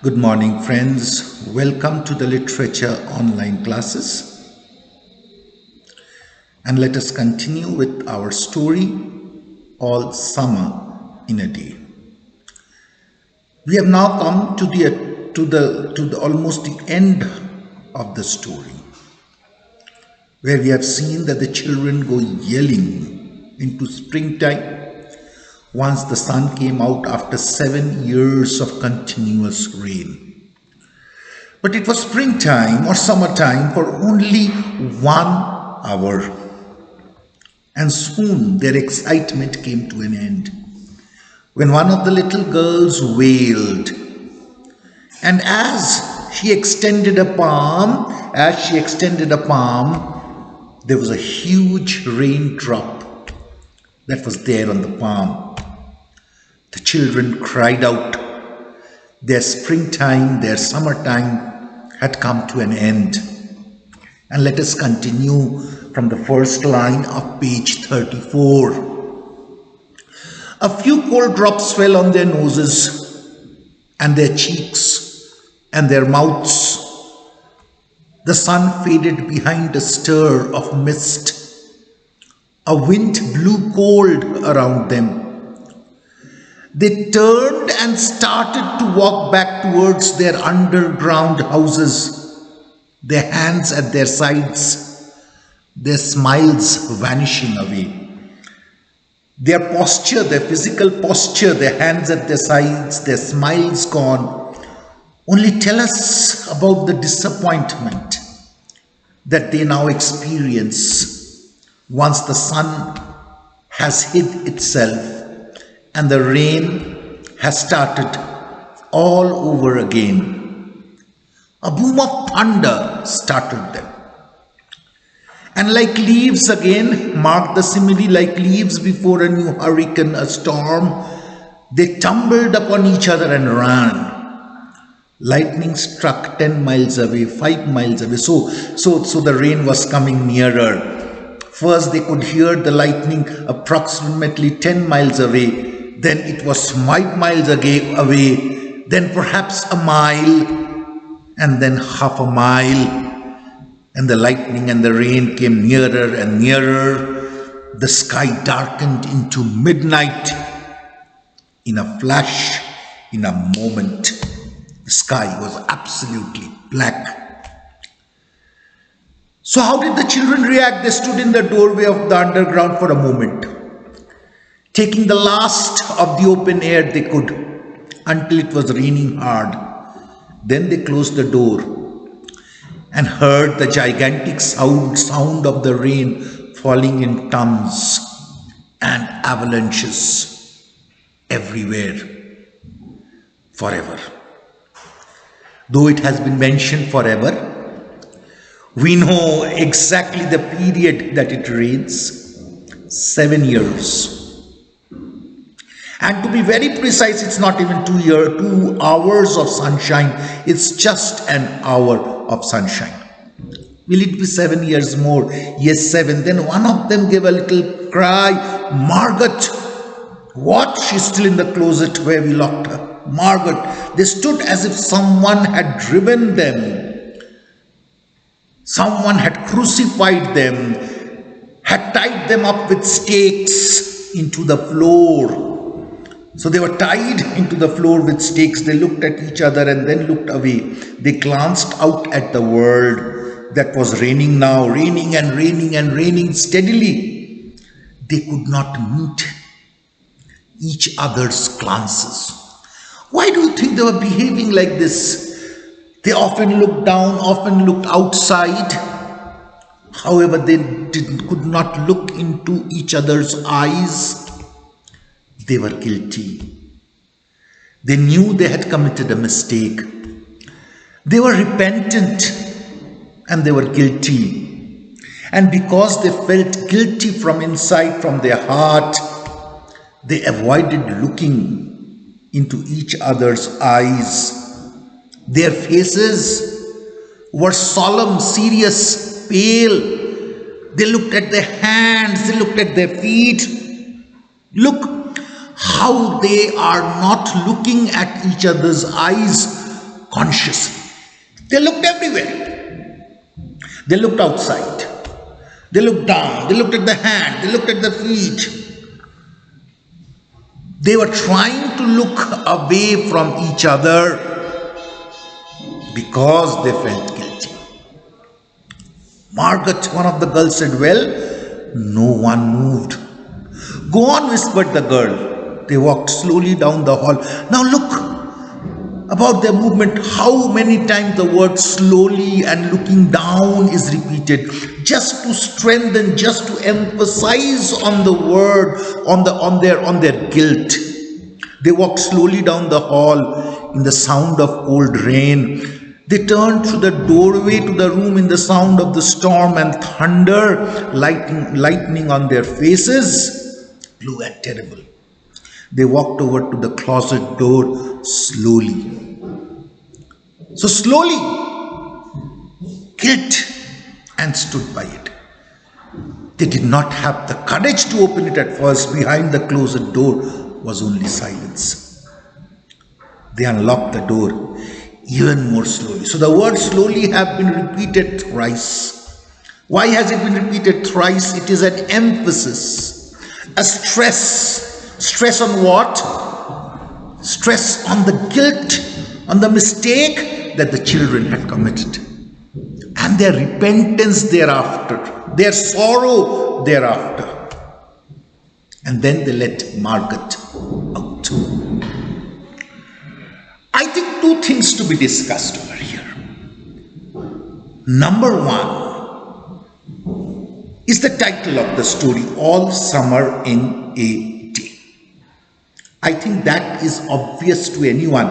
Good morning, friends. Welcome to the literature online classes. And let us continue with our story, All Summer in a Day. We have now come to the almost the end of the story, where we have seen that the children go yelling into springtime once the sun came out after 7 years of continuous rain. But it was springtime or summertime for only 1 hour, and soon their excitement came to an end when one of the little girls wailed, and as she extended a palm, there was a huge raindrop that was there on the palm. The children cried out. Their springtime, their summertime had come to an end. And let us continue from the first line of page 34. A few cold drops fell on their noses and their cheeks and their mouths. The sun faded behind a stir of mist. A wind blew cold around them. They turned and started to walk back towards their underground houses, their hands at their sides, their smiles vanishing away. Their posture, their physical posture, their hands at their sides, their smiles gone, only tell us about the disappointment that they now experience once the sun has hid itself and the rain has started all over again. A boom of thunder startled them. And like leaves again, mark the simile, like leaves before a new hurricane, a storm, they tumbled upon each other and ran. Lightning struck 10 miles away, 5 miles away. So the rain was coming nearer. First they could hear the lightning approximately 10 miles away. Then it was 5 miles away, then perhaps a mile, and then half a mile. And the lightning and the rain came nearer and nearer. The sky darkened into midnight. In a flash, in a moment, the sky was absolutely black. So how did the children react? They stood in the doorway of the underground for a moment, taking the last of the open air they could, until it was raining hard. Then they closed the door and heard the gigantic sound of the rain falling in tons and avalanches everywhere forever. Though it has been mentioned forever, we know exactly the period that it rains: 7 years. And to be very precise, it's not even 2 hours of sunshine. It's just an hour of sunshine. Will it be 7 years more? Yes, 7. Then one of them gave a little cry. Margaret! What? She's still in the closet where we locked her. Margaret! They stood as if someone had driven them. Someone had crucified them, had tied them up with stakes into the floor. So they were tied into the floor with stakes. They looked at each other and then looked away. They glanced out at the world that was raining now, raining and raining and raining steadily. They could not meet each other's glances. Why do you think they were behaving like this? They often looked down, often looked outside. However, they could not look into each other's eyes. They were guilty. They knew they had committed a mistake. They were repentant and they were guilty. And because they felt guilty from inside, from their heart, they avoided looking into each other's eyes. Their faces were solemn, serious, pale. They looked at their hands, they looked at their feet. Look how they are not looking at each other's eyes consciously. They looked everywhere. They looked outside. They looked down. They looked at the hand. They looked at the feet. They were trying to look away from each other because they felt guilty. Margaret, one of the girls, said, "Well, no one moved." "Go on," whispered the girl. They walked slowly down the hall. "Now look about their movement, how many times the word slowly and looking down is repeated, just to strengthen, just to emphasize on the word, on their guilt." They walked slowly down the hall in the sound of cold rain. They turned through the doorway to the room in the sound of the storm and thunder, lightning on their faces, blue and terrible. They walked over to the closet door slowly. So slowly, guilt, and stood by it. They did not have the courage to open it at first. Behind the closet door was only silence. They unlocked the door even more slowly. So the word slowly have been repeated thrice. Why has it been repeated thrice? It is an emphasis, a stress. Stress on what? Stress on the guilt, on the mistake that the children had committed, and their repentance thereafter, their sorrow thereafter. And then they let Margaret out. I think two things to be discussed over here. Number one is the title of the story, All Summer in a Day. I think that is obvious to anyone.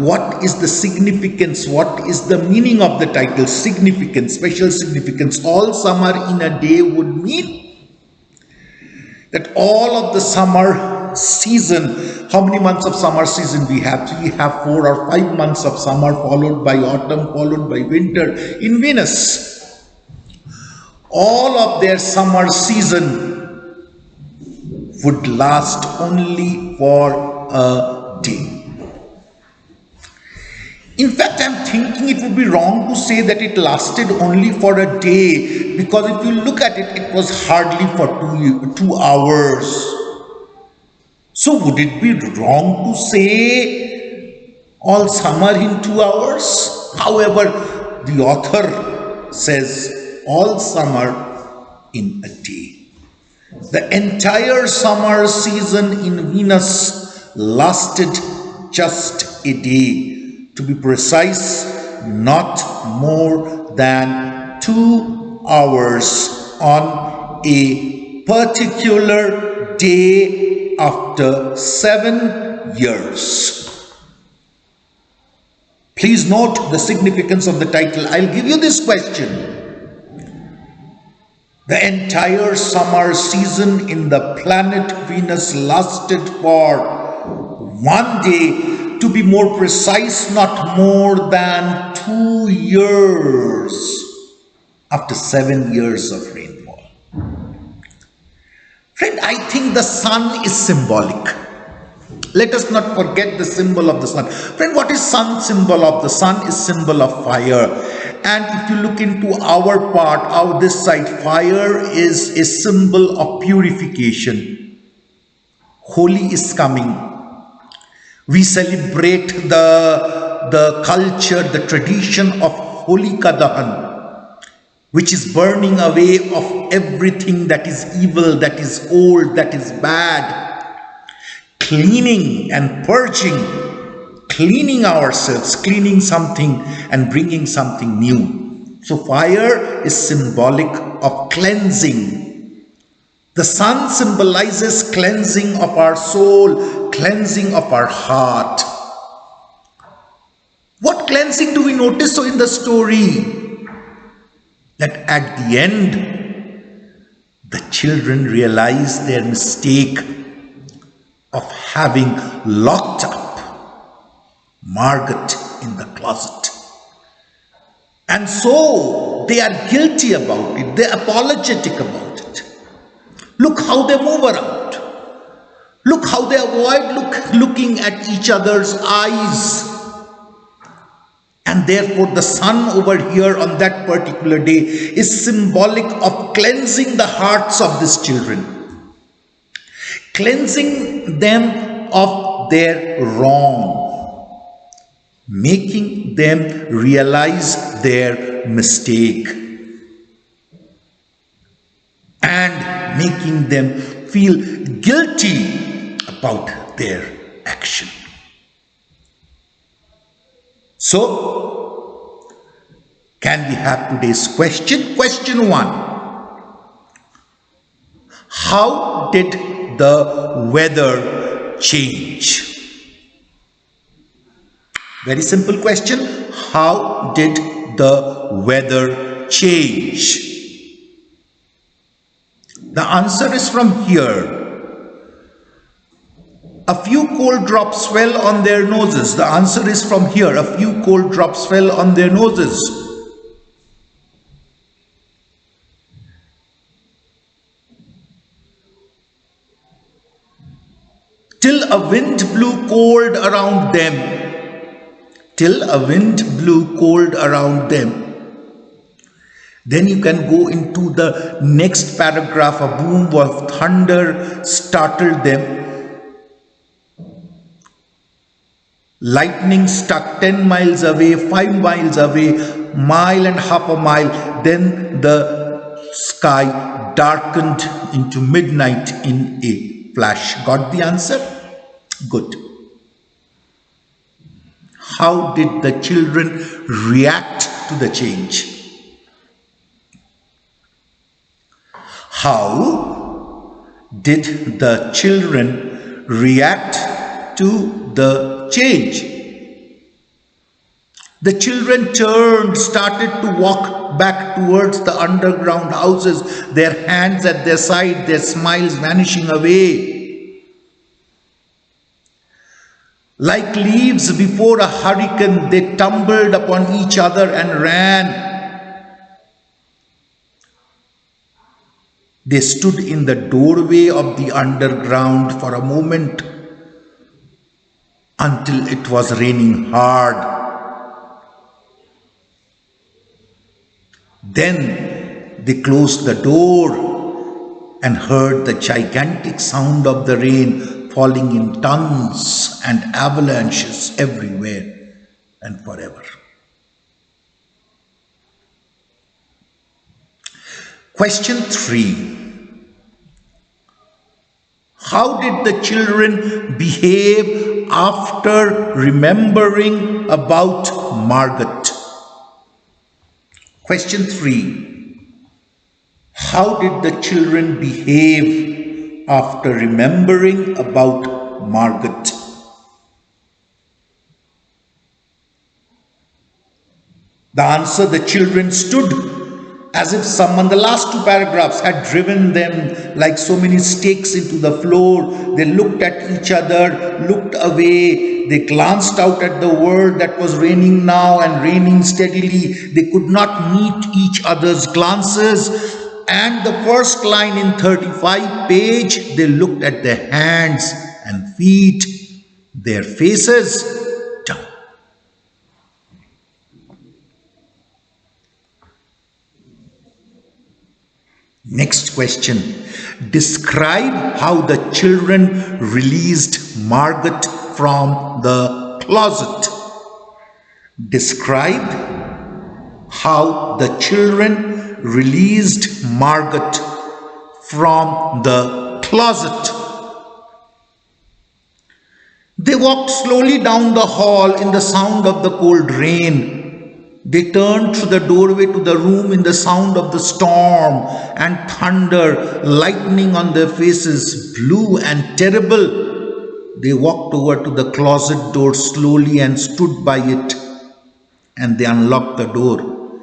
What is the significance? What is the meaning of the title? Significance, special significance. All summer in a day would mean that all of the summer season, how many months of summer season we have? So we have 4 or 5 months of summer, followed by autumn, followed by winter in Venus. All of their summer season would last only for a day. In fact, I'm thinking it would be wrong to say that it lasted only for a day, because if you look at it, it was hardly for 2 hours. So would it be wrong to say all summer in 2 hours? However, the author says all summer in a day. The entire summer season in Venus lasted just a day. To be precise, not more than 2 hours on a particular day after 7 years. Please note the significance of the title. I'll give you this question. The entire summer season in the planet Venus lasted for 1 day, to be more precise, not more than 2 years after 7 years of rainfall. Friend, I think the sun is symbolic. Let us not forget the symbol of the sun. Friend, what is sun symbol of? The sun is symbol of fire. And if you look into our part, this side, fire is a symbol of purification. Holi is coming. We celebrate the culture, the tradition of Holika Dahan, which is burning away of everything that is evil, that is old, that is bad. Cleaning and purging, cleaning ourselves, cleaning something and bringing something new. So fire is symbolic of cleansing. The sun symbolizes cleansing of our soul, cleansing of our heart. What cleansing do we notice so in the story? That at the end, the children realize their mistake of having locked up Margaret in the closet. And so they are guilty about it. They're apologetic about it. Look how they move around. Look how they avoid looking at each other's eyes. And therefore, the sun over here on that particular day is symbolic of cleansing the hearts of these children, cleansing them of their wrong, making them realize their mistake, and making them feel guilty about their action. So, can we have today's question? Question 1. How did the weather change? Very simple question. How did the weather change? The answer is from here. A few cold drops fell on their noses. The answer is from here. A few cold drops fell on their noses. Till a wind blew cold around them. Till a wind blew cold around them. Then you can go into the next paragraph. A boom of thunder startled them. Lightning struck 10 miles away, 5 miles away, mile and half a mile. Then the sky darkened into midnight in a flash. Got the answer? Good. How did the children react to the change? How did the children react to the change? The children turned, started to walk back towards the underground houses, their hands at their side, their smiles vanishing away. Like leaves before a hurricane, they tumbled upon each other and ran. They stood in the doorway of the underground for a moment until it was raining hard. Then they closed the door and heard the gigantic sound of the rain falling in tons and avalanches everywhere and forever. Question 3. How did the children behave after remembering about Margot? Question 3. How did the children behave after remembering about Margot? The answer: the children stood as if someone, the last 2 paragraphs, had driven them like so many stakes into the floor. They looked at each other, looked away. They glanced out at the world that was raining now and raining steadily. They could not meet each other's glances. And the first line in 35 page, they looked at their hands and feet, their faces. Next question. Describe how the children released Margot from the closet. Describe how the children released Margot from the closet. They walked slowly down the hall in the sound of the cold rain. They turned through the doorway to the room in the sound of the storm and thunder, lightning on their faces, blue and terrible. They walked over to the closet door slowly and stood by it, and they unlocked the door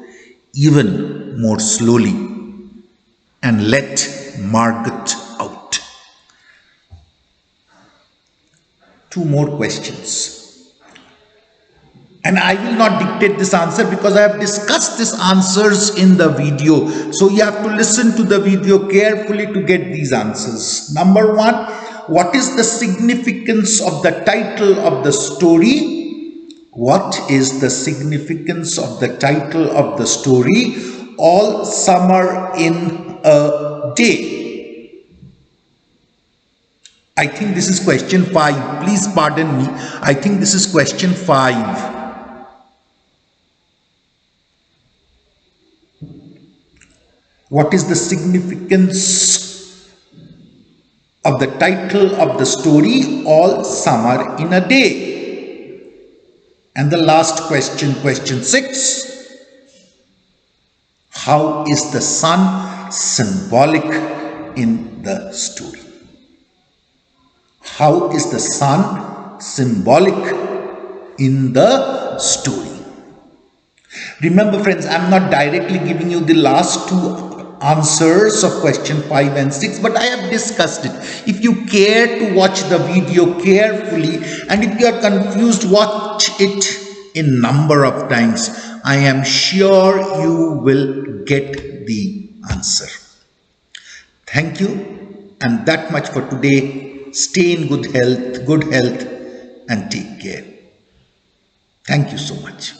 even more slowly and let Margot out. 2 more questions. And I will not dictate this answer because I have discussed these answers in the video. So you have to listen to the video carefully to get these answers. Number 1, what is the significance of the title of the story? What is the significance of the title of the story, All Summer in a Day? I think this is question 5. Please pardon me. I think this is question 5. What is the significance of the title of the story, All Summer in a Day? And the last question, question 6. How is the sun symbolic in the story? How is the sun symbolic in the story? Remember friends, I am not directly giving you the last two answers of question 5 and 6, but I have discussed it. If you care to watch the video carefully, and if you are confused, watch it in number of times. I am sure you will get the answer. Thank you, and that much for today. Stay in good health, and take care. Thank you so much.